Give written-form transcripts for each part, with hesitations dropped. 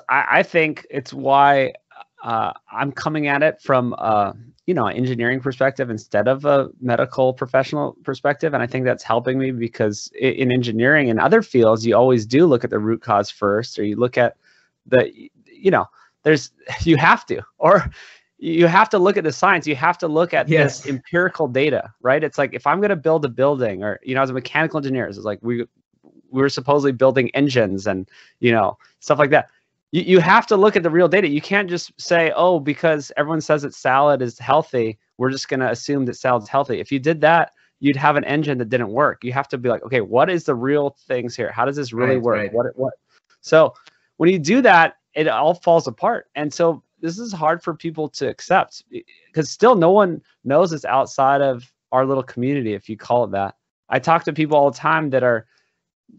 I think it's why I'm coming at it from an engineering perspective instead of a medical professional perspective, and I think that's helping me because in engineering and other fields, you always do look at the root cause first, or you look at you have to, or you have to look at the science. You have to look at this empirical data, right? It's like if I'm going to build a building, or as a mechanical engineer, it's like we were supposedly building engines and stuff like that. You have to look at the real data. You can't just say, oh, because everyone says that salad is healthy, we're just going to assume that salad's healthy. If you did that, you'd have an engine that didn't work. You have to be like, okay, what is the real things here? How does this really work? Right. What? So when you do that, it all falls apart. And so this is hard for people to accept because still no one knows this outside of our little community, if you call it that. I talk to people all the time that are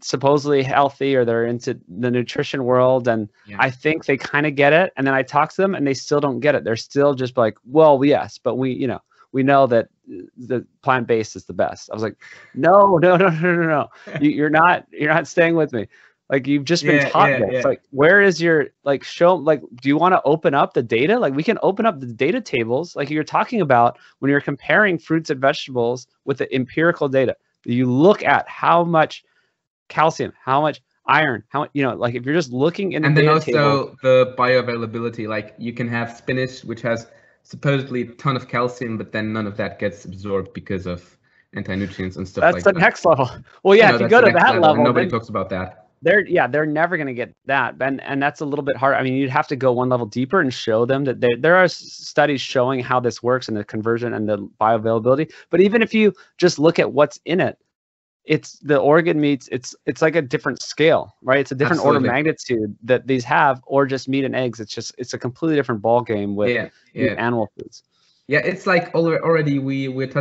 supposedly healthy or they're into the nutrition world, and I think they kind of get it, and then I talk to them and they still don't get it. They're still just like, well, yes, but we know that the plant-based is the best. I was like, no. You're not staying with me. Like, you've just been taught this. Like, where is your do you want to open up the data? Like, we can open up the data tables like you're talking about when you're comparing fruits and vegetables with the empirical data. You look at how much calcium, how much iron, how like if you're just looking in the data table. And then also the bioavailability. Like, you can have spinach which has supposedly a ton of calcium, but then none of that gets absorbed because of anti-nutrients and stuff like that. That's the next level. Well, yeah, if you go to that level, nobody talks about that. They're never going to get that, and that's a little bit hard. I mean, you'd have to go one level deeper and show them that there are studies showing how this works and the conversion and the bioavailability. But even if you just look at what's in it, it's the organ meats. It's like a different scale, right? It's a different order of magnitude that these have, or just meat and eggs. It's a completely different ball game with animal foods. Yeah, it's like already we're touching